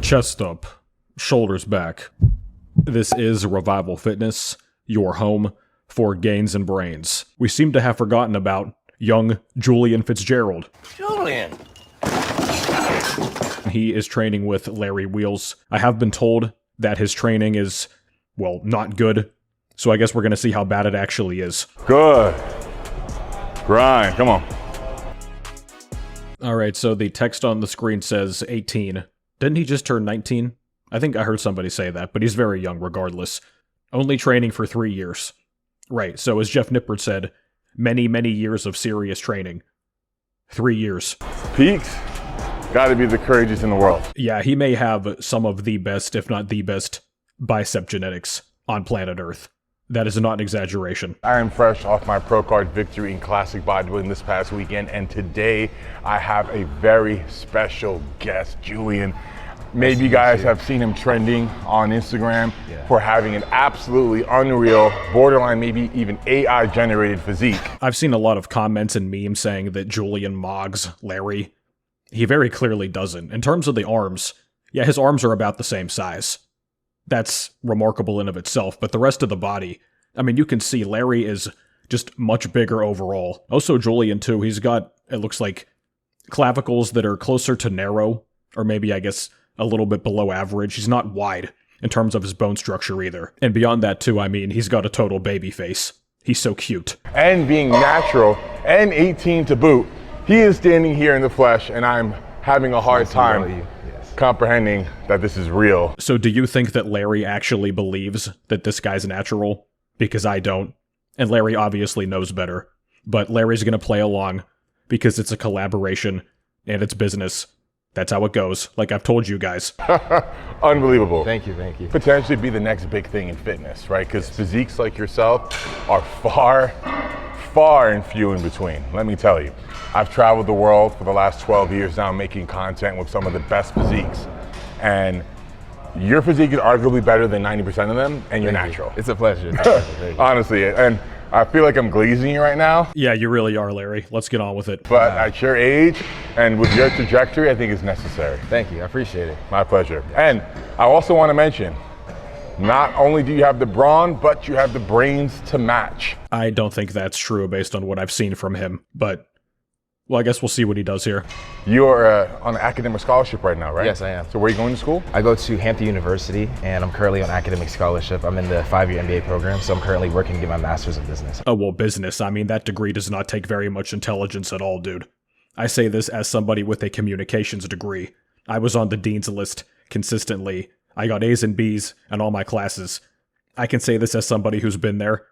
Chest up, shoulders back. This is Revival Fitness, your home for gains and brains. We seem to have forgotten about young Julian Fitzgerald. Julian! He is training with Larry Wheels. I have been told that his training is, well, not good. So I guess we're going to see how bad it actually is. Good. Grind, come on. Alright, so the text on the screen says 18. Didn't he just turn 19? I think I heard somebody say that, but he's very young regardless. Only training for 3 years. Right, so as Jeff Nippard said, many, many years of serious training. 3 years. Peaks, gotta be the courageous in the world. Yeah, he may have some of the best, if not the best, bicep genetics on planet Earth. That is not an exaggeration. I am fresh off my pro card victory in classic bodybuilding this past weekend, and today I have a very special guest, Julian. Maybe you guys have seen him trending on Instagram for having an absolutely unreal, borderline maybe even AI generated physique. I've seen a lot of comments and memes saying that Julian mogs Larry. He very clearly doesn't. In terms of the arms, yeah, his arms are about the same size. That's remarkable in of itself, but the rest of the body, I mean, you can see Larry is just much bigger overall. Also Julian too, he's got, it looks like, clavicles that are closer to narrow, or maybe I guess a little bit below average. He's not wide in terms of his bone structure either. And beyond that too, I mean, he's got a total baby face. He's so cute. And being natural and 18 to boot, he is standing here in the flesh and I'm having a hard time comprehending that this is real. So do you think that Larry actually believes that this guy's natural? Because I don't. And Larry obviously knows better. But Larry's gonna play along because it's a collaboration and it's business. That's how it goes, like I've told you guys. Unbelievable. Thank you, thank you. Potentially be the next big thing in fitness, right? Because physiques like yourself are far, far and few in between. Let me tell you, I've traveled the world for the last 12 years now making content with some of the best physiques. And your physique is arguably better than 90% of them, and you're natural. It's a pleasure. Honestly, and I feel like I'm glazing you right now. Yeah, you really are, Larry. Let's get on with it. But at your age and with your trajectory, I think it's necessary. Thank you, I appreciate it. My pleasure. And I also want to mention, not only do you have the brawn, but you have the brains to match. I don't think that's true based on what I've seen from him, but, well, I guess we'll see what he does here. You're on an academic scholarship right now, right? Yes, I am. So where are you going to school? I go to Hampton University, and I'm currently on academic scholarship. I'm in the 5-year MBA program, so I'm currently working to get my master's in business. Oh, well, business. I mean, that degree does not take very much intelligence at all, dude. I say this as somebody with a communications degree. I was on the dean's list consistently. I got A's and B's in all my classes. I can say this as somebody who's been there.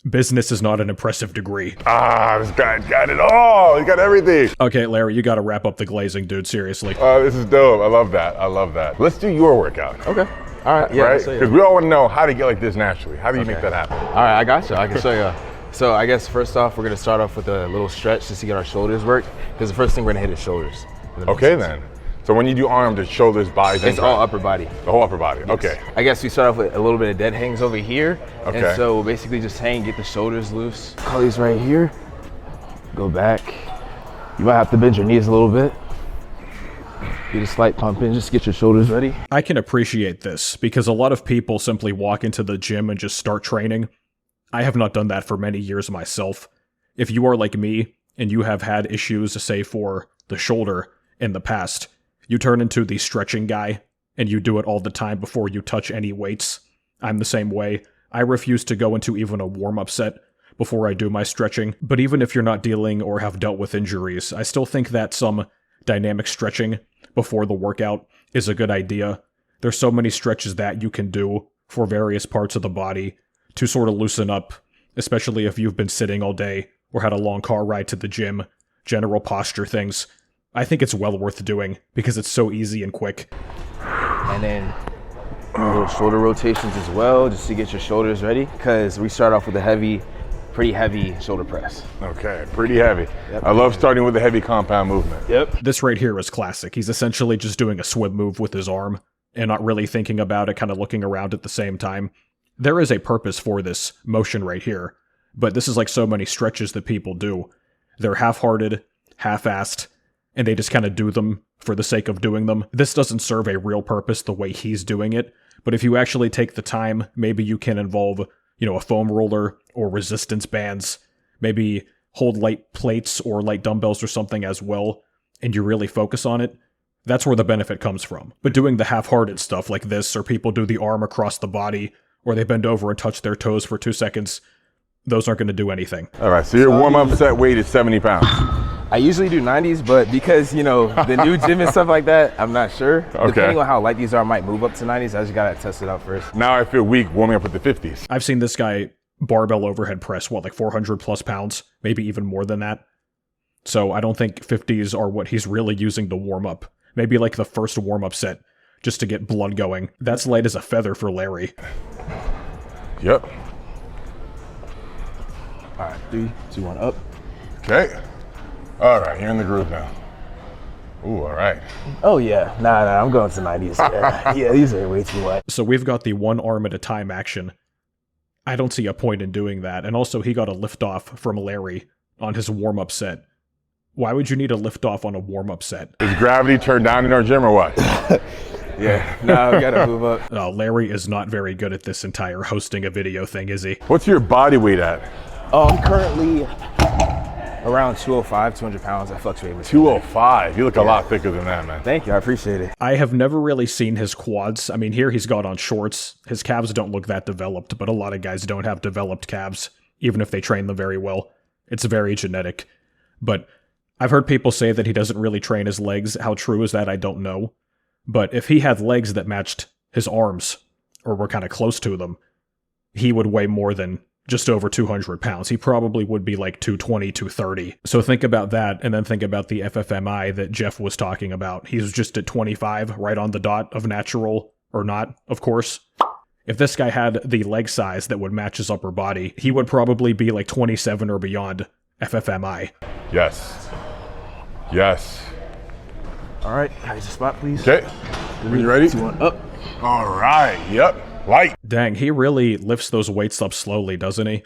Business is not an impressive degree. Ah, this guy got it all. He got everything. Okay, Larry, you gotta wrap up the glazing, dude, seriously. This is dope. I love that. I love that. Let's do your workout. Okay. All right. Yeah. Right? Because we all want to know how to get like this naturally. How do you make that happen? All right, I got you. I can show you. So I guess first off, we're going to start off with a little stretch just to get our shoulders worked. Because the first thing we're going to hit is shoulders. Okay, then. So when you do arms, it's shoulders, bodies, and it's all upper body. The whole upper body. Yes. Okay. I guess we start off with a little bit of dead hangs over here. Okay. And so we'll basically just hang, get the shoulders loose. Call these right here. Go back. You might have to bend your knees a little bit. Get a slight pump in, just get your shoulders ready. I can appreciate this because a lot of people simply walk into the gym and just start training. I have not done that for many years myself. If you are like me and you have had issues, say for the shoulder in the past, you turn into the stretching guy and you do it all the time before you touch any weights. I'm the same way. I refuse to go into even a warm-up set before I do my stretching. But even if you're not dealing or have dealt with injuries, I still think that some dynamic stretching before the workout is a good idea. There's so many stretches that you can do for various parts of the body to sort of loosen up, especially if you've been sitting all day or had a long car ride to the gym, general posture things. I think it's well worth doing because it's so easy and quick. And then little shoulder rotations as well, just to get your shoulders ready, because we start off with a pretty heavy shoulder press. Okay, pretty heavy. Yep. I love starting with a heavy compound movement. Yep. This right here is classic. He's essentially just doing a swim move with his arm and not really thinking about it, kind of looking around at the same time. There is a purpose for this motion right here, but this is like so many stretches that people do. They're half-hearted, half-assed, and they just kind of do them for the sake of doing them. This doesn't serve a real purpose the way he's doing it, but if you actually take the time, maybe you can involve, a foam roller or resistance bands, maybe hold light plates or light dumbbells or something as well, and you really focus on it. That's where the benefit comes from. But doing the half-hearted stuff like this, or people do the arm across the body, or they bend over and touch their toes for 2 seconds, those aren't going to do anything. All right, so your warm-up set weight is 70 pounds. I usually do 90s, but because, the new gym and stuff like that, I'm not sure. Okay. Depending on how light these are, I might move up to 90s. I just got to test it out first. Now I feel weak warming up with the 50s. I've seen this guy barbell overhead press, 400 plus pounds, maybe even more than that. So I don't think 50s are what he's really using to warm up. Maybe like the first warm-up set, just to get blood going. That's light as a feather for Larry. Yep. All right, 3, 2, 1, up. Okay. All right, you're in the groove now. Ooh, all right. Oh yeah, nah, I'm going to 90s. Yeah, these are way too light. So we've got the one arm at a time action. I don't see a point in doing that. And also he got a lift off from Larry on his warm-up set. Why would you need a lift off on a warm-up set? Is gravity turned down in our gym or what? Yeah, no, we gotta move up. Larry is not very good at this entire hosting a video thing, is he? What's your body weight at? I'm currently around 205, 200 pounds. I fluctuate with 205. You look a lot thicker than that, man. Thank you, I appreciate it. I have never really seen his quads. I mean, here he's got on shorts. His calves don't look that developed, but a lot of guys don't have developed calves, even if they train them very well. It's very genetic. But I've heard people say that he doesn't really train his legs. How true is that? I don't know. But if he had legs that matched his arms, or were kind of close to them, he would weigh more than just over 200 pounds. He probably would be like 220, 230. So think about that, and then think about the FFMI that Jeff was talking about. He's just at 25, right on the dot of natural, or not, of course. If this guy had the leg size that would match his upper body, he would probably be like 27 or beyond FFMI. Yes. Yes. All right, raise the spot, please. Okay. Are you ready? 2, 1, up. All right. Yep. Light. Dang, he really lifts those weights up slowly, doesn't he?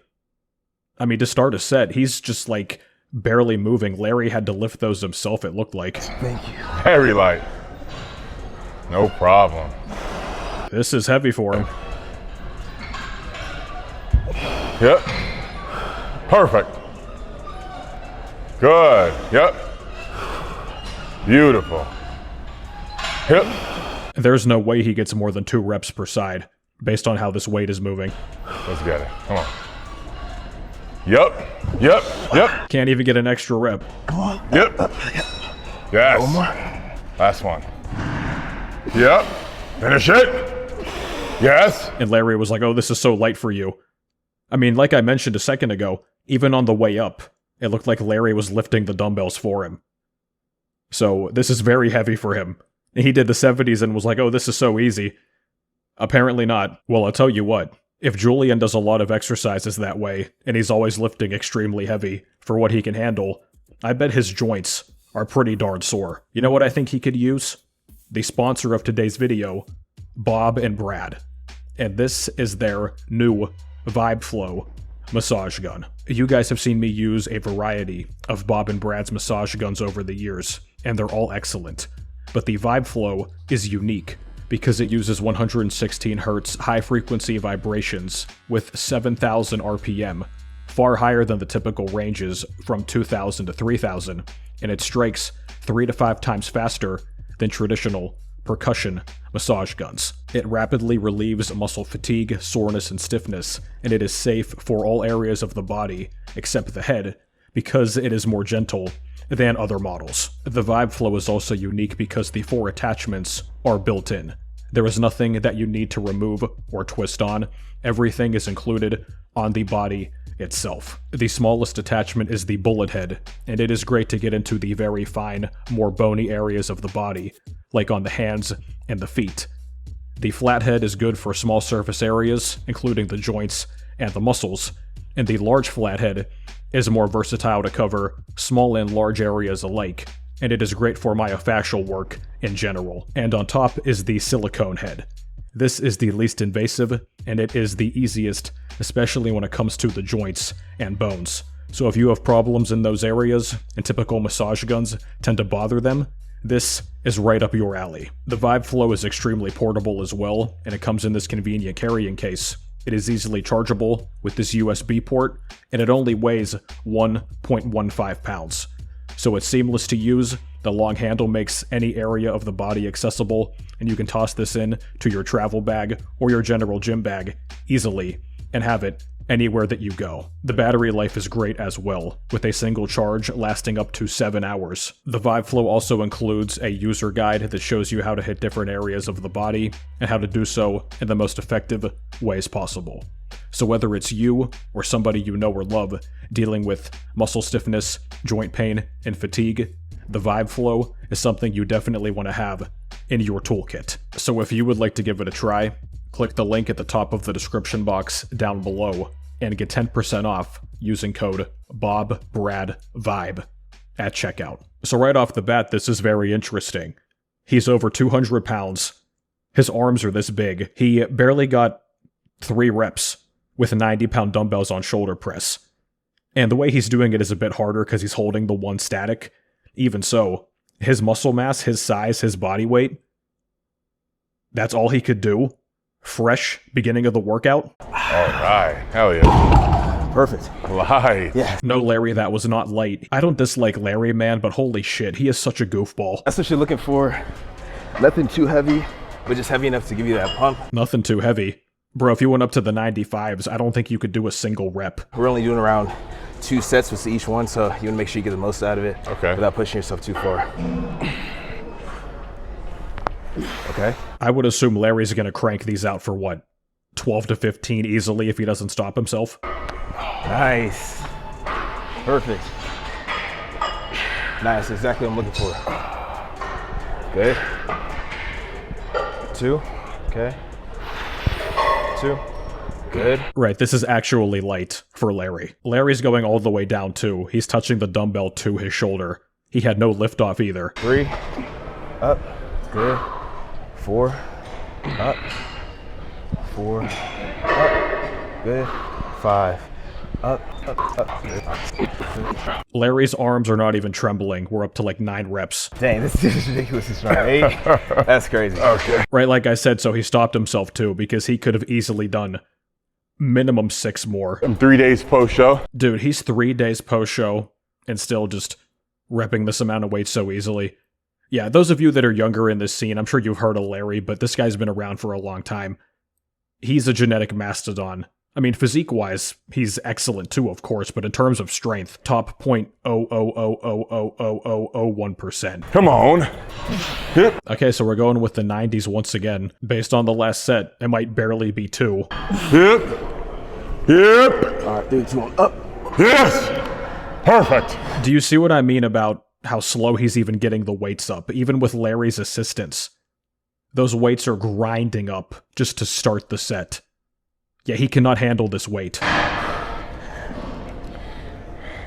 I mean, to start a set, he's just like barely moving. Larry had to lift those himself, it looked like. Thank you. Very light. No problem. This is heavy for him. Yep. Perfect. Good. Yep. Beautiful. Yep. There's no way he gets more than 2 reps per side, based on how this weight is moving. Let's get it. Come on. Yep. Yep. Yep. Can't even get an extra rep. Come on. Yep. Yes. One more. Last one. Yep. Finish it. Yes. And Larry was like, oh, this is so light for you. I mean, like I mentioned a second ago, even on the way up, it looked like Larry was lifting the dumbbells for him. So this is very heavy for him. And he did the 70s and was like, oh, this is so easy. Apparently not. Well, I'll tell you what. If Julian does a lot of exercises that way, and he's always lifting extremely heavy for what he can handle, I bet his joints are pretty darn sore. You know what I think he could use? The sponsor of today's video, Bob and Brad. And this is their new Vibe Flow massage gun. You guys have seen me use a variety of Bob and Brad's massage guns over the years, and they're all excellent. But the Vibe Flow is unique because it uses 116 Hz high-frequency vibrations with 7,000 RPM, far higher than the typical ranges from 2,000 to 3,000, and it strikes 3 to 5 times faster than traditional percussion massage guns. It rapidly relieves muscle fatigue, soreness, and stiffness, and it is safe for all areas of the body except the head because it is more gentle than other models. The Vibe Flow is also unique because the 4 attachments are built in. There is nothing that you need to remove or twist on. Everything is included on the body itself. The smallest attachment is the bullet head, and it is great to get into the very fine, more bony areas of the body, like on the hands and the feet. The flathead is good for small surface areas, including the joints and the muscles, and the large flathead is more versatile to cover small and large areas alike, and it is great for myofascial work in general. And on top is the silicone head. This is the least invasive, and it is the easiest, especially when it comes to the joints and bones. So if you have problems in those areas, and typical massage guns tend to bother them, this is right up your alley. The Vibe Flow is extremely portable as well, and it comes in this convenient carrying case. It is easily chargeable with this USB port, and it only weighs 1.15 pounds. So it's seamless to use, the long handle makes any area of the body accessible, and you can toss this in to your travel bag or your general gym bag easily and have it anywhere that you go. The battery life is great as well, with a single charge lasting up to 7 hours. The Vibe Flow also includes a user guide that shows you how to hit different areas of the body and how to do so in the most effective ways possible. So whether it's you or somebody you know or love dealing with muscle stiffness, joint pain, and fatigue, the Vibe Flow is something you definitely want to have in your toolkit. So if you would like to give it a try, click the link at the top of the description box down below and get 10% off using code BOBBRADVIBE at checkout. So right off the bat, this is very interesting. He's over 200 pounds. His arms are this big. He barely got 3 reps with 90-pound dumbbells on shoulder press. And the way he's doing it is a bit harder because he's holding the one static. Even so, his muscle mass, his size, his body weight, that's all he could do. Fresh beginning of the workout. All right, hell yeah. Perfect. Light. Yeah. No, Larry, that was not light. I don't dislike Larry, man, but holy shit, he is such a goofball. That's what you're looking for. Nothing too heavy, but just heavy enough to give you that pump. Nothing too heavy. Bro, if you went up to the 95s, I don't think you could do a single rep. We're only doing around 2 sets with each one, so you want to make sure you get the most out of it. Okay. Without pushing yourself too far. Okay. I would assume Larry's gonna crank these out for what? 12 to 15 easily if he doesn't stop himself. Nice. Perfect. Nice, exactly what I'm looking for. Good. 2. Okay. 2. Good. Right, this is actually light for Larry. Larry's going all the way down too. He's touching the dumbbell to his shoulder. He had no lift off either. 3. Up. Good. 4. Up. 4. Up. Good. 5. Up. Good. Larry's arms are not even trembling. We're up to like 9 reps. Dang, this is ridiculously strong. 8. That's crazy. Okay. Right, like I said, so he stopped himself too because he could have easily done minimum 6 more. I'm 3 days post-show. Dude, he's 3 days post-show and still just repping this amount of weight so easily. Yeah, those of you that are younger in this scene, I'm sure you've heard of Larry, but this guy's been around for a long time. He's a genetic mastodon. I mean, physique-wise, he's excellent too, of course, but in terms of strength, top 0.0000001%. Come on. Yep. Okay, so we're going with the 90s once again. Based on the last set, it might barely be 2. Yep. Yep. All right, 3, 2, 1. Up. Yes. Perfect. Do you see what I mean about how slow he's even getting the weights up, even with Larry's assistance? Those weights are grinding up just to start the set. Yeah, he cannot handle this weight.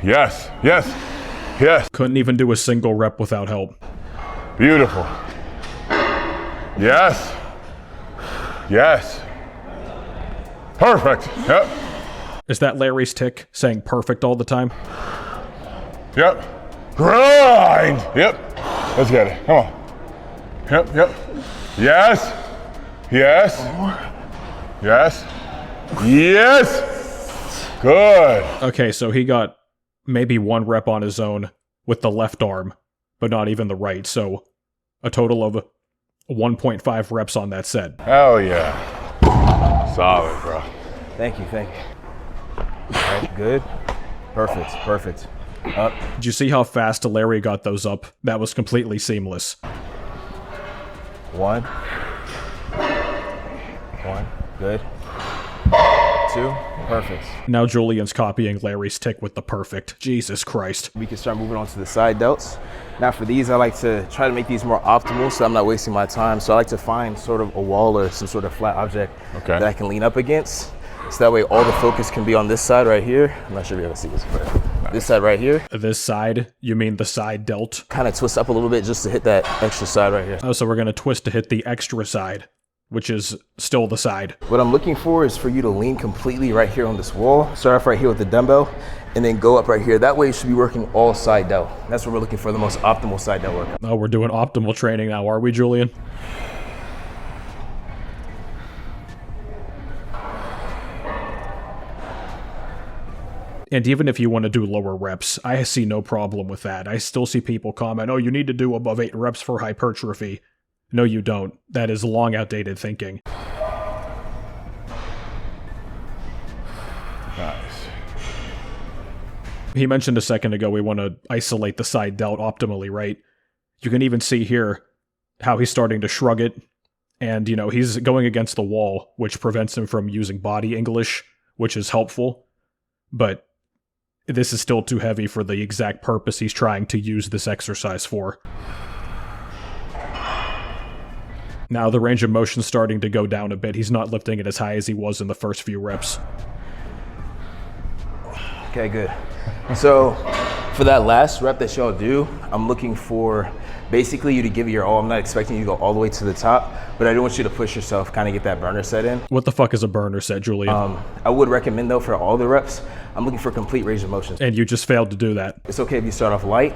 Yes. Yes. Yes. Couldn't even do a single rep without help. Beautiful. Yes. Yes. Perfect. Yep. Is that Larry's tick saying perfect all the time? Yep. Grind. Yep. Let's get it. Come on. Yep. Yep. Yes. Yes. Yes. Yes. Good. Okay, so he got maybe 1 rep on his own with the left arm, but not even the right, so a total of 1.5 reps on that set. Hell yeah. Solid, bro. Thank you, thank you. All right, good. Perfect, perfect. Up. Did you see how fast Larry got those up? That was completely seamless. 1. 1. Good. 2. Perfect. Now Julian's copying Larry's tick with the perfect. Jesus Christ. We can start moving on to the side delts. Now for these, I like to try to make these more optimal so I'm not wasting my time. So I like to find sort of a wall or some sort of flat object that I can lean up against. So that way all the focus can be on this side right here. I'm not sure if you ever see this, but this side right here. This side? You mean the side delt? Kind of twist up a little bit just to hit that extra side right here. Oh, so we're going to twist to hit the extra side which is still the side. What I'm looking for is for you to lean completely right here on this wall. Start off right here with the dumbbell and then go up right here. That way you should be working all side delt. That's what we're looking for, the most optimal side delt workout. Oh, we're doing optimal training now, are we, Julian? And even if you want to do lower reps, I see no problem with that. I still see people comment, oh, you need to do above 8 reps for hypertrophy. No, you don't. That is long outdated thinking. Nice. He mentioned a second ago we want to isolate the side delt optimally, right? You can even see here how he's starting to shrug it. And, you know, he's going against the wall, which prevents him from using body English, which is helpful. But this is still too heavy for the exact purpose he's trying to use this exercise for. Now the range of motion's starting to go down a bit. He's not lifting it as high as he was in the first few reps. Okay, good. So for that last rep that y'all do, I'm looking for basically you to give it your all. I'm not expecting you to go all the way to the top, but I do want you to push yourself, kind of get that burner set in. What the fuck is a burner set, Julian? I would recommend though for all the reps, I'm looking for complete range of motion. And you just failed to do that. It's okay if you start off light,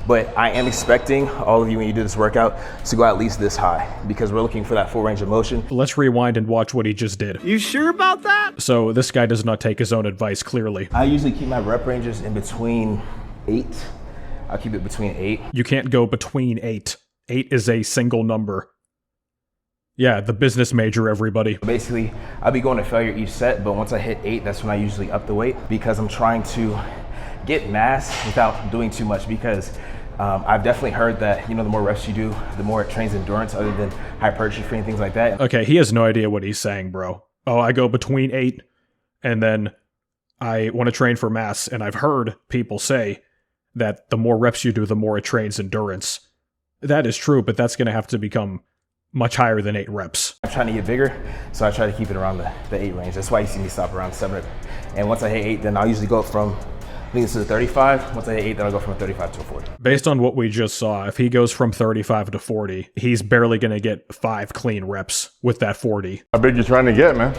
but I am expecting all of you when you do this workout to go at least this high because we're looking for that full range of motion. Let's rewind and watch what he just did. You sure about that? So this guy does not take his own advice, clearly. I usually keep my rep ranges in between 8. I'll keep it between 8. You can't go between 8. 8 is a single number. Yeah, the business major, everybody. Basically, I'll be going to failure each set, but once I hit 8, that's when I usually up the weight because I'm trying to get mass without doing too much because I've definitely heard that, you know, the more reps you do, the more it trains endurance other than hypertrophy and things like that. Okay, he has no idea what he's saying, bro. Oh, I go between 8 and then I want to train for mass, and I've heard people say that the more reps you do, the more it trains endurance. That is true, but that's going to have to become much higher than 8 reps. I'm trying to get bigger, so I try to keep it around the 8 range. That's why you see me stop around 7. And once I hit 8, then I'll usually go up from, I think this is a 35. Once I hit 8, then I'll go from a 35 to a 40. Based on what we just saw, if he goes from 35 to 40, he's barely going to get 5 clean reps with that 40. How big you trying to get, man?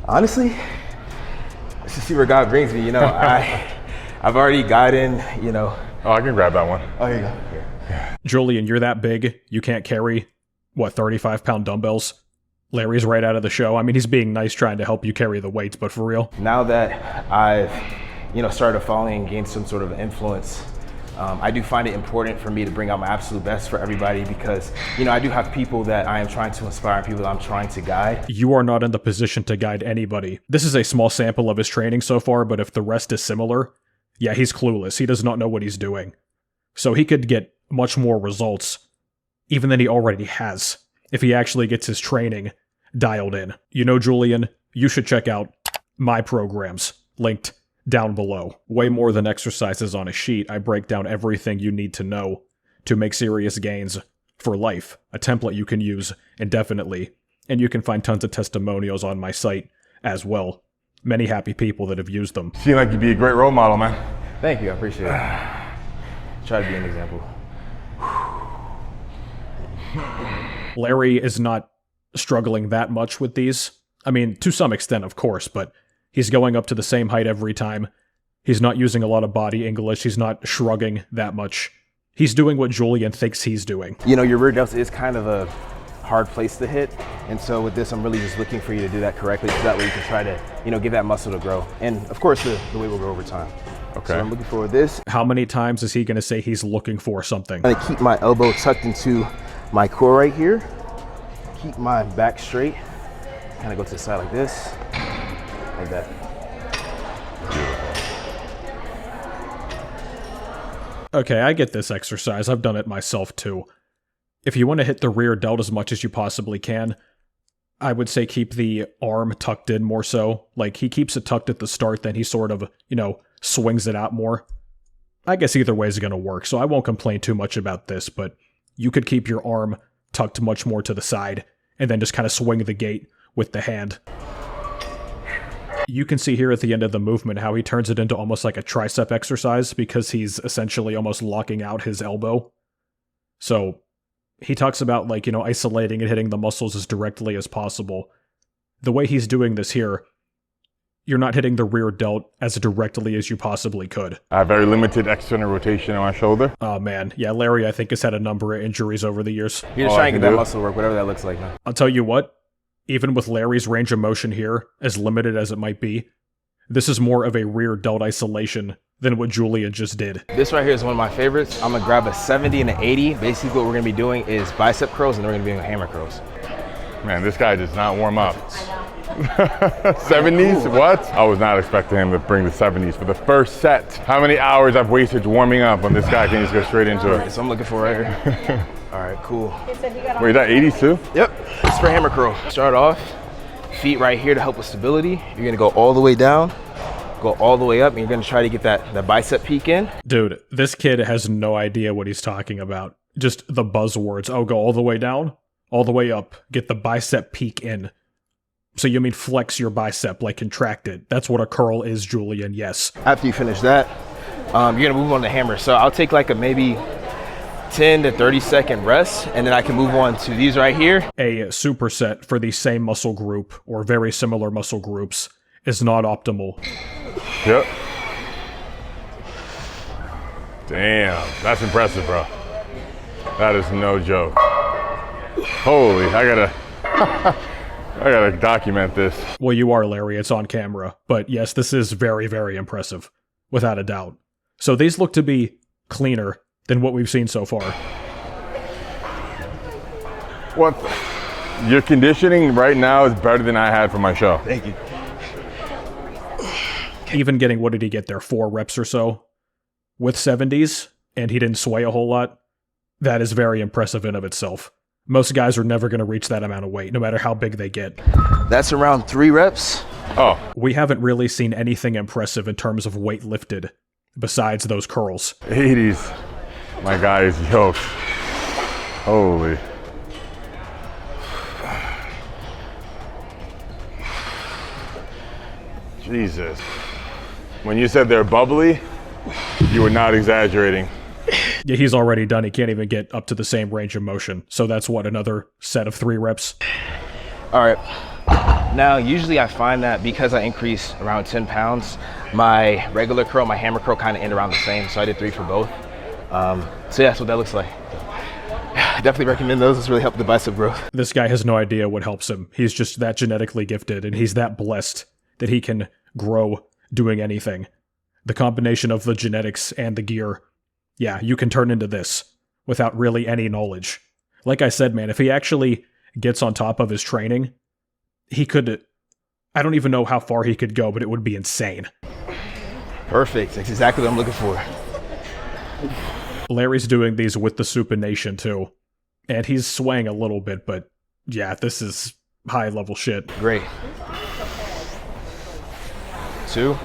Honestly, let's just see where God brings me. You know, I've already gotten, you know. Oh, I can grab that one. Oh, here you go. Here. Yeah. Julian, you're that big, you can't carry, 35-pound dumbbells? Larry's right out of the show. I mean, he's being nice trying to help you carry the weights, but for real? Now that I've, you know, started following and gained some sort of influence, I do find it important for me to bring out my absolute best for everybody because, you know, I do have people that I am trying to inspire, people that I'm trying to guide. You are not in the position to guide anybody. This is a small sample of his training so far, but if the rest is similar, yeah, he's clueless. He does not know what he's doing. So he could get much more results, even than he already has, if he actually gets his training dialed in. You know, Julian, you should check out my programs, linked down below. Way more than exercises on a sheet, I break down everything you need to know to make serious gains for life, a template you can use indefinitely, and you can find tons of testimonials on my site as well. Many happy people that have used them. Seem like you'd be a great role model, man. Thank you, I appreciate it. Try to be an example. Larry is not struggling that much with these. I mean, to some extent, of course, but he's going up to the same height every time. He's not using a lot of body English. He's not shrugging that much. He's doing what Julian thinks he's doing. You know, your rear delts is kind of a hard place to hit. And so with this, I'm really just looking for you to do that correctly so that way you can try to, you know, get that muscle to grow. And of course, the weight will grow over time. Okay. So I'm looking for this. How many times is he going to say he's looking for something? I'm gonna keep my elbow tucked into my core right here. Keep my back straight. Kind of go to the side like this, like that. Okay, I get this exercise. I've done it myself too. If you want to hit the rear delt as much as you possibly can, I would say keep the arm tucked in more so. Like, he keeps it tucked at the start, then he sort of, you know, swings it out more. I guess either way is going to work, so I won't complain too much about this, but you could keep your arm tucked much more to the side, and then just kind of swing the gate with the hand. You can see here at the end of the movement how he turns it into almost like a tricep exercise because he's essentially almost locking out his elbow. So he talks about, like, you know, isolating and hitting the muscles as directly as possible. The way he's doing this here, you're not hitting the rear delt as directly as you possibly could. I have very limited external rotation on my shoulder. Oh man, yeah, Larry I think has had a number of injuries over the years. You're just trying to get that muscle work, whatever that looks like, man. I'll tell you what, even with Larry's range of motion here, as limited as it might be, this is more of a rear delt isolation than what Julian just did. This right here is one of my favorites. I'm gonna grab a 70 and an 80. Basically what we're gonna be doing is bicep curls, and then we're gonna be doing hammer curls. Man, this guy does not warm up. 70s? What? I was not expecting him to bring the 70s for the first set. How many hours I've wasted warming up when this guy can just go straight into it? So I'm looking for right here. All right, cool. Wait, that 80s too? Yep, it's for hammer curl. Start off, feet right here to help with stability. You're gonna go all the way down, go all the way up, and you're gonna try to get that bicep peak in. Dude, this kid has no idea what he's talking about. Just the buzzwords. Oh, go all the way down, all the way up, get the bicep peak in. So you mean flex your bicep, like contract it. That's what a curl is, Julian, yes. After you finish that, you're gonna move on to hammer. So I'll take like a maybe 10 to 30 second rest, and then I can move on to these right here. A superset for the same muscle group or very similar muscle groups is not optimal. Yep. Damn, that's impressive, bro. That is no joke. Holy, I gotta document this. Well, you are, Larry. It's on camera. But yes, this is very, very impressive, without a doubt. So these look to be cleaner than what we've seen so far. What? Your conditioning right now is better than I had for my show. Thank you. Even getting, what did he get there, 4 reps or so with 70s, and he didn't sway a whole lot? That is very impressive in of itself. Most guys are never going to reach that amount of weight, no matter how big they get. That's around 3 reps. Oh. We haven't really seen anything impressive in terms of weight lifted besides those curls. 80s. My guy is yoked. Holy. Jesus. When you said they're bubbly, you were not exaggerating. Yeah, he's already done. He can't even get up to the same range of motion. So that's what, another set of 3 reps? All right. Now, usually I find that because I increase around 10 pounds, my regular curl, my hammer curl kind of end around the same. So I did 3 for both. So yeah, that's what that looks like. I definitely recommend those. It's really helped the bicep growth. This guy has no idea what helps him. He's just that genetically gifted, and he's that blessed that he can grow doing anything. The combination of the genetics and the gear, yeah, you can turn into this without really any knowledge. Like I said, man, if he actually gets on top of his training, he could, I don't even know how far he could go, but it would be insane. Perfect. That's exactly what I'm looking for. Larry's doing these with the supination too, and he's swaying a little bit, but yeah, this is high level shit. Great. 2.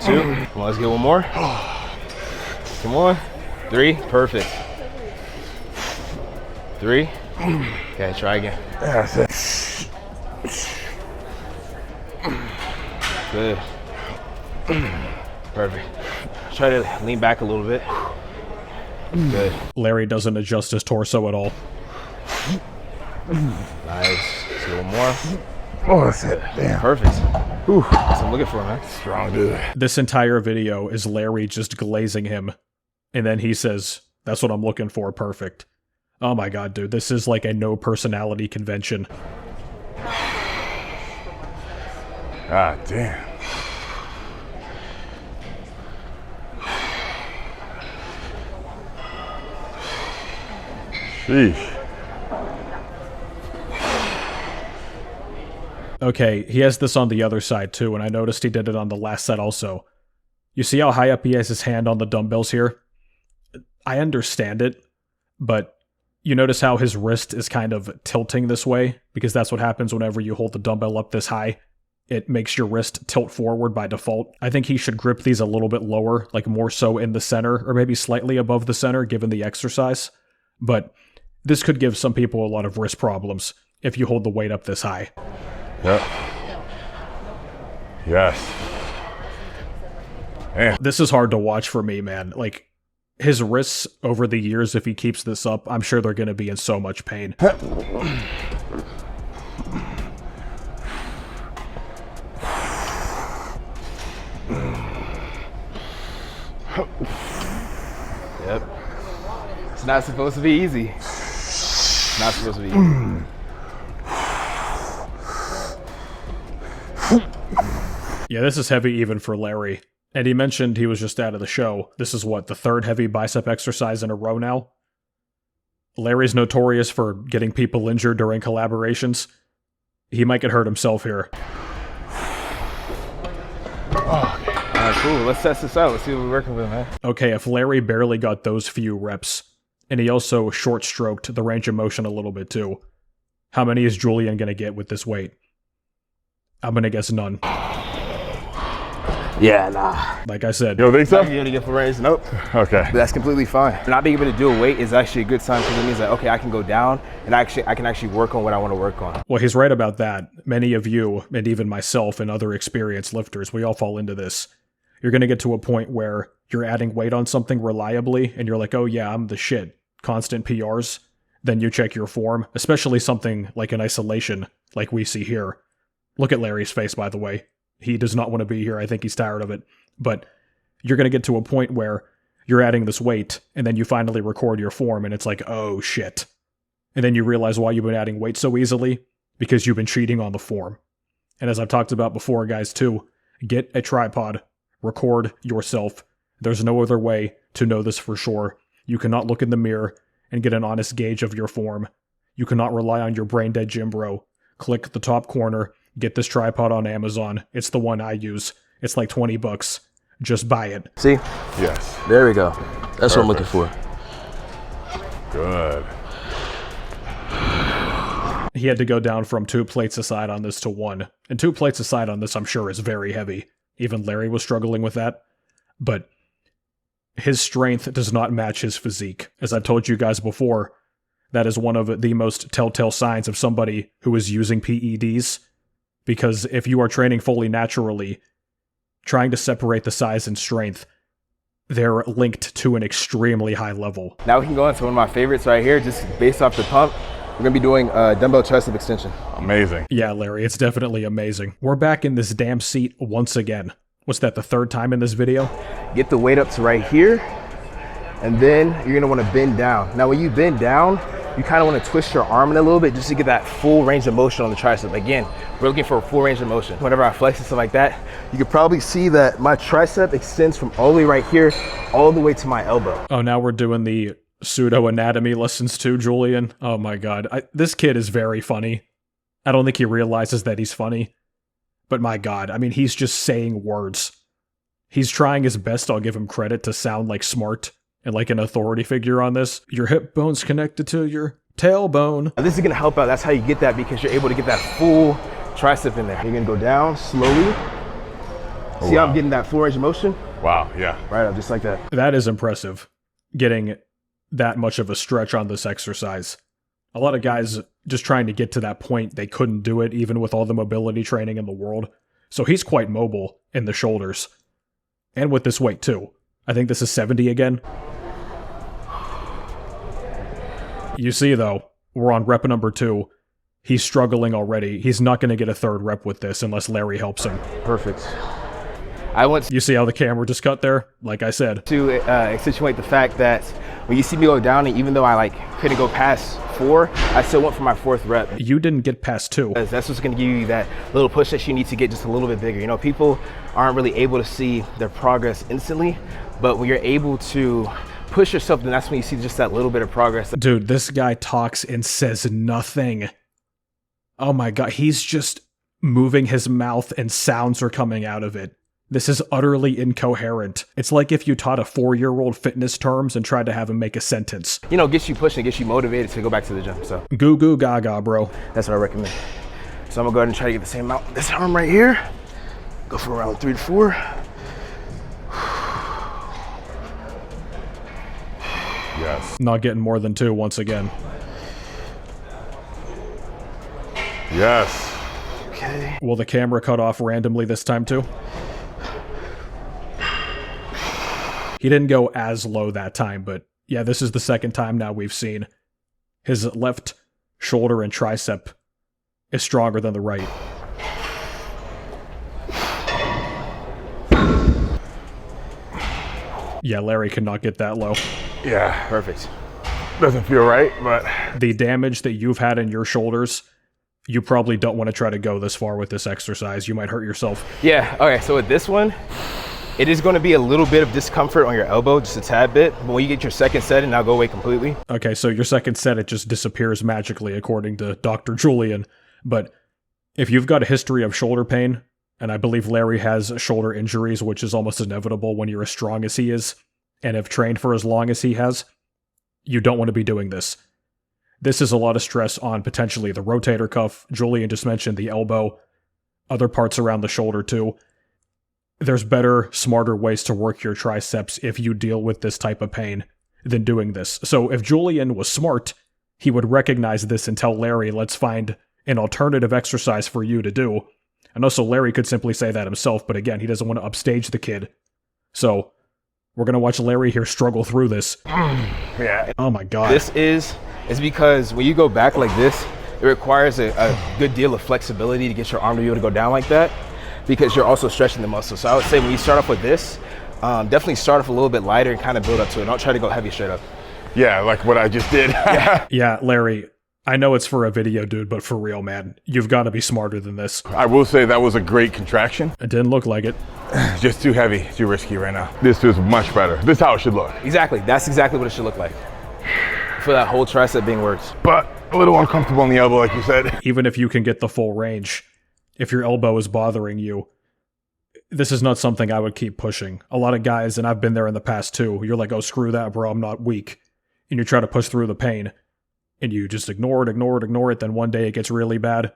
2. Come on, let's get one more. Come on. 3. Perfect. 3. Okay, try again. That's it. Good. Perfect. Try to lean back a little bit. Good. Larry doesn't adjust his torso at all. Nice. Let's get one more. Oh, that's it. Damn. Perfect. Whew. That's what I'm looking for, man. Strong dude. This entire video is Larry just glazing him, and then he says, "That's what I'm looking for, perfect." Oh my god, dude, this is like a no personality convention. God damn. Sheesh. Okay, he has this on the other side too, and I noticed he did it on the last set also. You see how high up he has his hand on the dumbbells here? I understand it, but you notice how his wrist is kind of tilting this way? Because that's what happens whenever you hold the dumbbell up this high. It makes your wrist tilt forward by default. I think he should grip these a little bit lower, like more so in the center, or maybe slightly above the center, given the exercise. But this could give some people a lot of wrist problems if you hold the weight up this high. Yep. Yes. Man. This is hard to watch for me, man. Like, His wrists over the years, if he keeps this up, I'm sure they're going to be in so much pain. Yep. It's not supposed to be easy. It's not supposed to be easy. Yeah, this is heavy even for Larry. And he mentioned he was just out of the show. This is what, the third heavy bicep exercise in a row now? Larry's notorious for getting people injured during collaborations. He might get hurt himself here. Alright, cool. Let's test this out. Let's see what we're working with, man. Okay, if Larry barely got those few reps, and he also short-stroked the range of motion a little bit too, how many is Julian going to get with this weight? I'm going to guess none. Yeah, nah. Like I said. You don't think so? Not gonna get full range, nope. Okay. But that's completely fine. Not being able to do a weight is actually a good sign because it means that, okay, I can go down and I can actually work on what I want to work on. Well, he's right about that. Many of you, and even myself and other experienced lifters, we all fall into this. You're going to get to a point where you're adding weight on something reliably and you're like, oh yeah, I'm the shit. Constant PRs. Then you check your form, especially something like an isolation like we see here. Look at Larry's face, by the way. He does not want to be here. I think he's tired of it. But you're going to get to a point where you're adding this weight, and then you finally record your form, and it's like, oh shit. And then you realize why you've been adding weight so easily, because you've been cheating on the form. And as I've talked about before, guys, too, get a tripod, record yourself. There's no other way to know this for sure. You cannot look in the mirror and get an honest gauge of your form. You cannot rely on your brain-dead gym bro. Click the top corner. Get this tripod on Amazon. It's the one I use. It's like $20. Just buy it. See? Yes. There we go. That's what I'm looking for. Good. He had to go down from 2 plates aside on this to 1. And 2 plates aside on this, I'm sure, is very heavy. Even Larry was struggling with that. But his strength does not match his physique. As I've told you guys before, that is one of the most telltale signs of somebody who is using PEDs. Because if you are training fully naturally, trying to separate the size and strength, they're linked to an extremely high level. Now we can go into one of my favorites right here, just based off the pump. We're going to be doing dumbbell tricep extension. Amazing. Yeah, Larry, it's definitely amazing. We're back in this damn seat once again. What's that, the third time in this video? Get the weight up to right here, and then you're going to want to bend down. Now when you bend down, you kind of want to twist your arm in a little bit just to get that full range of motion on the tricep. Again, we're looking for a full range of motion. Whenever I flex and stuff like that, you can probably see that my tricep extends from all the way right here, all the way to my elbow. Oh, now we're doing the pseudo anatomy lessons too, Julian. Oh my god. This kid is very funny. I don't think he realizes that he's funny. But my god, I mean, he's just saying words. He's trying his best, I'll give him credit, to sound like smart and like an authority figure on this. Your hip bone's connected to your tailbone. This is gonna help out. That's how you get that, because you're able to get that full tricep in there. You're gonna go down slowly. See how I'm getting that full range of motion? Wow, yeah. Right up, just like that. That is impressive, getting that much of a stretch on this exercise. A lot of guys just trying to get to that point, they couldn't do it even with all the mobility training in the world. So he's quite mobile in the shoulders. And with this weight too. I think this is 70 again. You see though, we're on rep number 2. He's struggling already. He's not going to get a third rep with this unless Larry helps him. Perfect. You see how the camera just cut there? Like I said. To accentuate the fact that when you see me go down, and even though I couldn't go past 4, I still went for my 4th rep. You didn't get past 2. That's what's going to give you that little push that you need to get just a little bit bigger. You know, people aren't really able to see their progress instantly, but when you're able to push yourself, then that's when you see just that little bit of progress. Dude, this guy talks and says nothing. Oh my god, he's just moving his mouth and sounds are coming out of it. This is utterly incoherent. It's like if you taught a 4-year-old fitness terms and tried to have him make a sentence. You know, gets you pushing, gets you motivated to go back to the gym, so. Goo goo gaga, bro. That's what I recommend. So I'm gonna go ahead and try to get the same amount. This arm right here, go for around 3 to 4. Yes. Not getting more than 2 once again. Yes. Okay. Will the camera cut off randomly this time too? He didn't go as low that time, but yeah, this is the second time now we've seen his left shoulder and tricep is stronger than the right. Yeah, Larry cannot get that low. Yeah, Perfect. doesn't feel right, but The damage that you've had in your shoulders, you probably don't want to try to go this far with this exercise. You might hurt yourself. Yeah, okay, so with this one, it is going to be a little bit of discomfort on your elbow, just a tad bit, but when you get your second set, it'll go away completely. Okay, so your second set, it just disappears magically, according to Dr. Julian. But if you've got a history of shoulder pain, and I believe Larry has shoulder injuries, which is almost inevitable when you're as strong as he is, and have trained for as long as he has, you don't want to be doing this. This is a lot of stress on potentially the rotator cuff. Julian just mentioned the elbow, other parts around the shoulder too. There's better, smarter ways to work your triceps if you deal with this type of pain than doing this. So if Julian was smart, he would recognize this and tell Larry, let's find an alternative exercise for you to do. And also Larry could simply say that himself, but again, he doesn't want to upstage the kid. So we're going to watch Larry here struggle through this. yeah. Oh my God. This is because when you go back like this, it requires a good deal of flexibility to get your arm to be able to go down like that, because you're also stretching the muscle. So I would say when you start off with this, definitely start off a little bit lighter and kind of build up to it. Don't try to go heavy straight up. Yeah, like what I just did. Yeah, Larry, I know it's for a video, dude, but for real, man, you've got to be smarter than this. I will say that was a great contraction. It didn't look like it. Just too heavy, too risky right now. This is much better. This is how it should look. Exactly, that's exactly what it should look like. For that whole tricep being worked. But a little uncomfortable on the elbow, like you said. Even if you can get the full range, if your elbow is bothering you, this is not something I would keep pushing. A lot of guys, and I've been there in the past too, you're like, oh, screw that, bro, I'm not weak. And you try to push through the pain, and you just ignore it, then one day it gets really bad.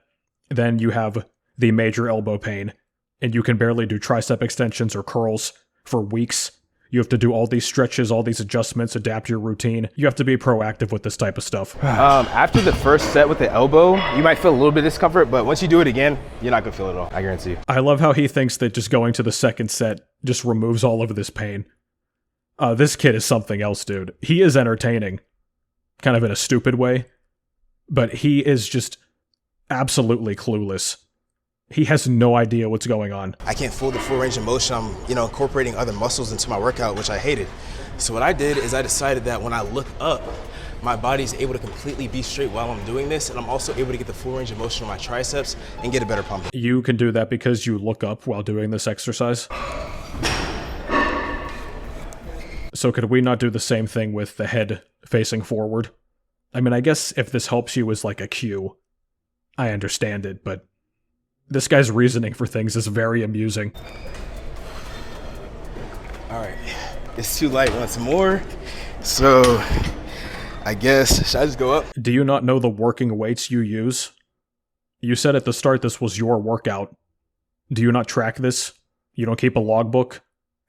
Then you have the major elbow pain, and you can barely do tricep extensions or curls for weeks. You have to do all these stretches, all these adjustments, adapt your routine. You have to be proactive with this type of stuff. After the first set with the elbow, you might feel a little bit of discomfort, but once you do it again, you're not gonna feel it at all, I guarantee you. I love how he thinks that just going to the second set just removes all of this pain. This kid is something else, dude. He is entertaining, kind of in a stupid way, but he is just absolutely clueless. He has no idea what's going on. I can't feel the full range of motion. I'm, incorporating other muscles into my workout, which I hated. So what I did is I decided that when I look up, my body's able to completely be straight while I'm doing this, and I'm also able to get the full range of motion on my triceps and get a better pump. You can do that because you look up while doing this exercise. So could we not do the same thing with the head facing forward? I mean, I guess if this helps you as like a cue, I understand it, but this guy's reasoning for things is very amusing. All right, it's too light once more. So I guess, should I just go up? Do you not know the working weights you use? You said at the start this was your workout. Do you not track this? You don't keep a logbook?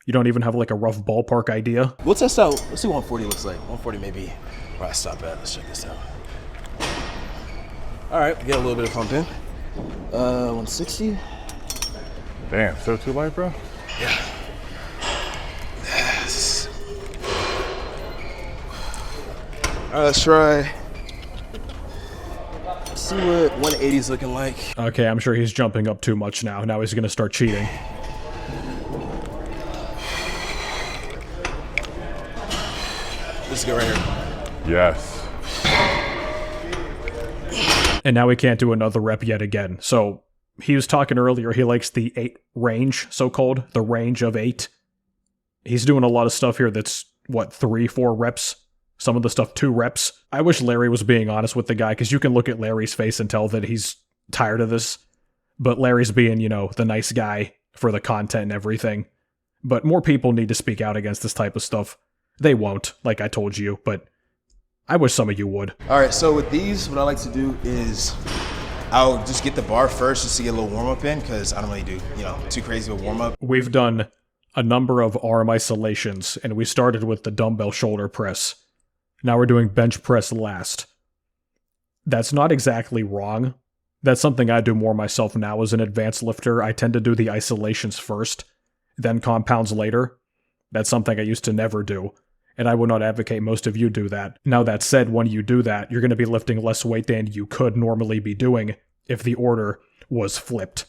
You don't even have like a rough ballpark idea? We'll test out, let's see what 140 looks like. 140 maybe where I stop at. Let's check this out. All right, get a little bit of pump in. 160. Damn, still too light, bro? Yeah. Yes. All right, let's try. See what 180 is looking like. Okay, I'm sure he's jumping up too much now. Now he's gonna start cheating. Let's go right here. Yes. And now he can't do another rep yet again. So he was talking earlier, he likes the 8 range, so-called, the range of 8. He's doing a lot of stuff here that's, what, 3-4 reps? Some of the stuff 2 reps. I wish Larry was being honest with the guy, because you can look at Larry's face and tell that he's tired of this. But Larry's being, the nice guy for the content and everything. But more people need to speak out against this type of stuff. They won't, like I told you, but I wish some of you would. All right, so with these, what I like to do is I'll just get the bar first just to get a little warm up in, because I don't really do, too crazy of a warm up. We've done a number of arm isolations, and we started with the dumbbell shoulder press. Now we're doing bench press last. That's not exactly wrong. That's something I do more myself now as an advanced lifter. I tend to do the isolations first, then compounds later. That's something I used to never do, and I would not advocate most of you do that. Now that said, when you do that, you're going to be lifting less weight than you could normally be doing if the order was flipped.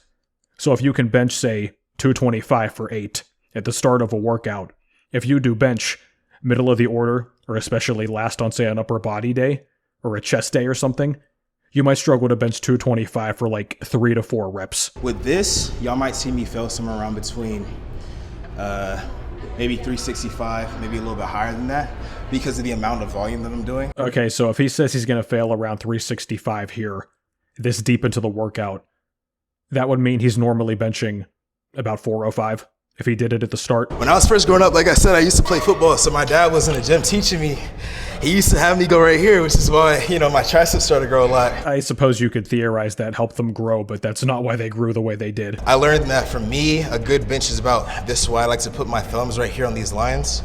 So if you can bench, say, 225 for 8 at the start of a workout, if you do bench middle of the order, or especially last on, say, an upper body day, or a chest day or something, you might struggle to bench 225 for like 3 to 4 reps. With this, y'all might see me fail somewhere around between maybe 365, maybe a little bit higher than that, because of the amount of volume that I'm doing. Okay, so if he says he's going to fail around 365 here, this deep into the workout, that would mean he's normally benching about 405 if he did it at the start. When I was first growing up, like I said, I used to play football, so my dad was in the gym teaching me. He used to have me go right here, which is why, my triceps started to grow a lot. I suppose you could theorize that helped them grow, but that's not why they grew the way they did. I learned that for me, a good bench is about this way. I like to put my thumbs right here on these lines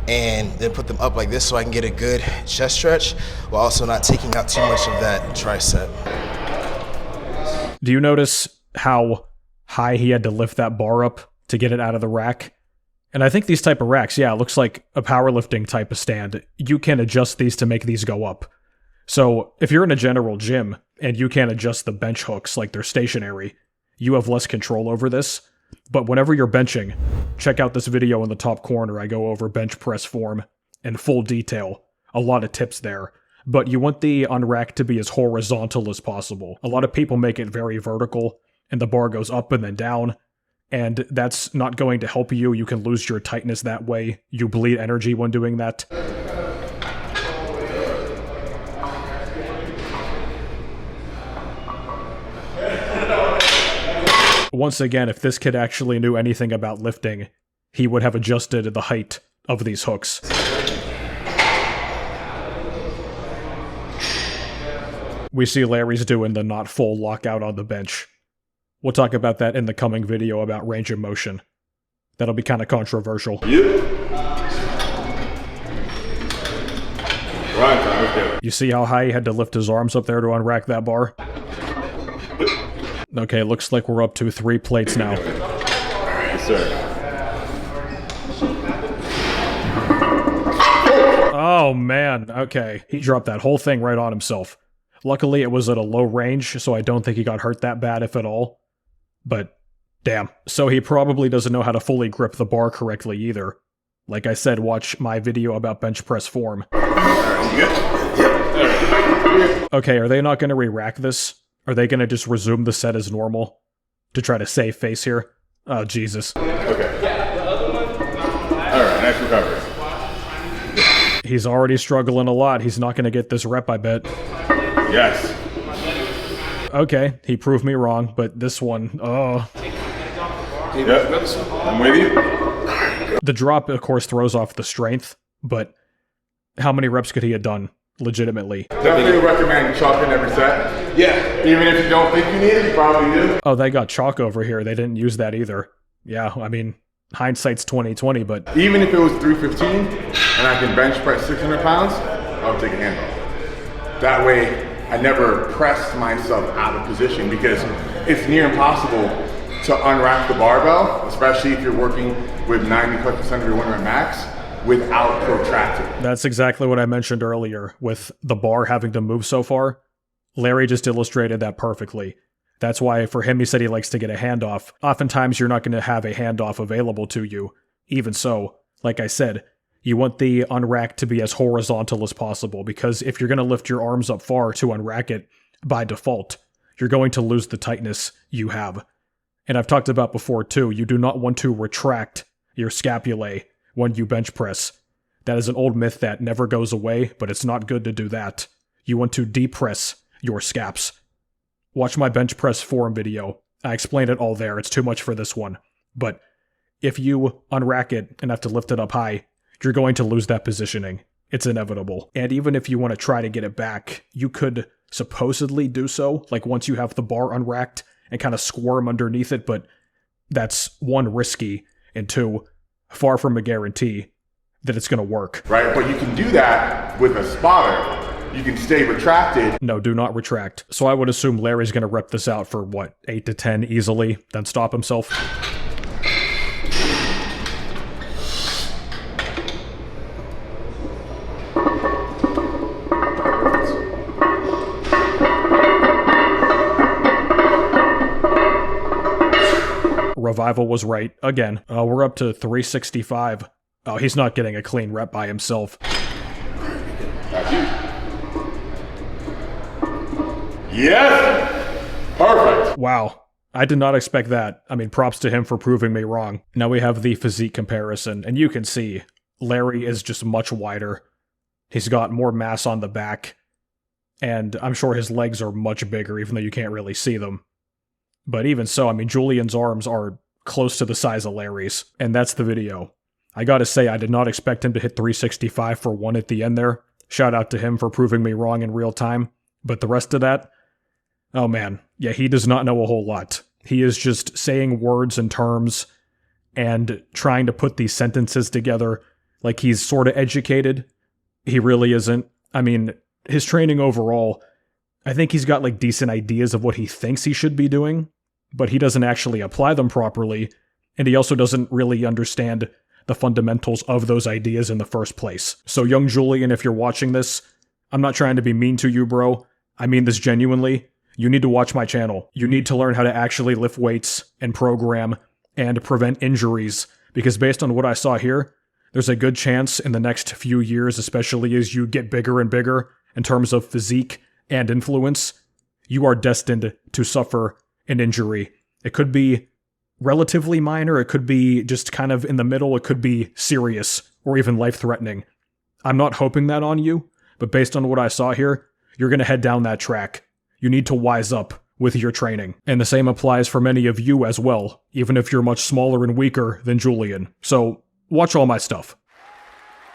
and then put them up like this so I can get a good chest stretch while also not taking out too much of that tricep. Do you notice how high he had to lift that bar up to get it out of the rack? And I think these type of racks, yeah, it looks like a powerlifting type of stand. You can adjust these to make these go up. So if you're in a general gym and you can't adjust the bench hooks like they're stationary, you have less control over this. But whenever you're benching, check out this video in the top corner. I go over bench press form in full detail. A lot of tips there. But you want the unrack to be as horizontal as possible. A lot of people make it very vertical, and the bar goes up and then down. And that's not going to help you. You can lose your tightness that way. You bleed energy when doing that. Once again, if this kid actually knew anything about lifting, he would have adjusted the height of these hooks. We see Larry's doing the not full lockout on the bench. We'll talk about that in the coming video about range of motion. That'll be kind of controversial. You see how high he had to lift his arms up there to unrack that bar? Okay, looks like we're up to 3 plates now. Yes, sir. Oh man, okay. He dropped that whole thing right on himself. Luckily it was at a low range, so I don't think he got hurt that bad, if at all. But, damn. So he probably doesn't know how to fully grip the bar correctly either. Like I said, watch my video about bench press form. Okay, are they not going to re-rack this? Are they going to just resume the set as normal? To try to save face here? Oh, Jesus. Okay. Alright, nice recovery. He's already struggling a lot. He's not going to get this rep, I bet. Yes. Okay, he proved me wrong, but this one, oh. Yep, I'm with you. The drop, of course, throws off the strength, but how many reps could he have done, legitimately? Definitely recommend chalking every set. Yeah. Even if you don't think you need it, you probably do. Oh, they got chalk over here. They didn't use that either. Yeah, I mean, hindsight's 20/20, but... Even if it was 315, and I can bench press 600 pounds, I would take a handoff. That way, I never press myself out of position because it's near impossible to unrack the barbell, especially if you're working with 90+% of your 1 rep max without protracting. That's exactly what I mentioned earlier with the bar having to move so far. Larry just illustrated that perfectly. That's why for him, he said he likes to get a handoff. Oftentimes, you're not going to have a handoff available to you. Even so, like I said, you want the unrack to be as horizontal as possible, because if you're going to lift your arms up far to unrack it, by default, you're going to lose the tightness you have. And I've talked about before too, you do not want to retract your scapulae when you bench press. That is an old myth that never goes away, but it's not good to do that. You want to depress your scaps. Watch my bench press form video. I explained it all there. It's too much for this one. But if you unrack it and have to lift it up high, you're going to lose that positioning. It's inevitable. And even if you want to try to get it back, you could supposedly do so, like once you have the bar unracked and kind of squirm underneath it, but that's 1, risky, and 2, far from a guarantee that it's going to work. Right, but you can do that with a spotter. You can stay retracted. No, do not retract. So I would assume Larry's going to rep this out for, what, 8 to 10 easily, then stop himself. Revival was right. Again, we're up to 365. Oh, he's not getting a clean rep by himself. Yes! Perfect! Wow. I did not expect that. I mean, props to him for proving me wrong. Now we have the physique comparison, and you can see Larry is just much wider. He's got more mass on the back, and I'm sure his legs are much bigger, even though you can't really see them. But even so, I mean, Julian's arms are close to the size of Larry's, and that's the video. I gotta say, I did not expect him to hit 365 for one at the end there. Shout out to him for proving me wrong in real time. But the rest of that, oh man, yeah, he does not know a whole lot. He is just saying words and terms and trying to put these sentences together like he's sort of educated. He really isn't. I mean, his training overall, I think he's got like decent ideas of what he thinks he should be doing, but he doesn't actually apply them properly, and he also doesn't really understand the fundamentals of those ideas in the first place. So young Julian, if you're watching this, I'm not trying to be mean to you, bro. I mean this genuinely. You need to watch my channel. You need to learn how to actually lift weights and program and prevent injuries, because based on what I saw here, there's a good chance in the next few years, especially as you get bigger and bigger in terms of physique and influence, you are destined to suffer an injury. It could be relatively minor, it could be just kind of in the middle, it could be serious or even life-threatening. I'm not hoping that on you, but based on what I saw here, you're going to head down that track. You need to wise up with your training. And the same applies for many of you as well, even if you're much smaller and weaker than Julian. So, watch all my stuff.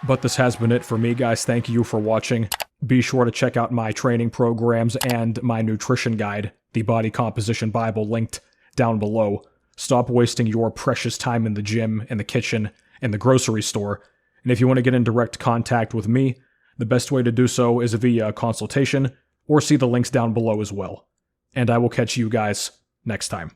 But this has been it for me, guys. Thank you for watching. Be sure to check out my training programs and my nutrition guide, the Body Composition Bible, linked down below. Stop wasting your precious time in the gym, in the kitchen, in the grocery store. And if you want to get in direct contact with me, the best way to do so is via consultation, or see the links down below as well. And I will catch you guys next time.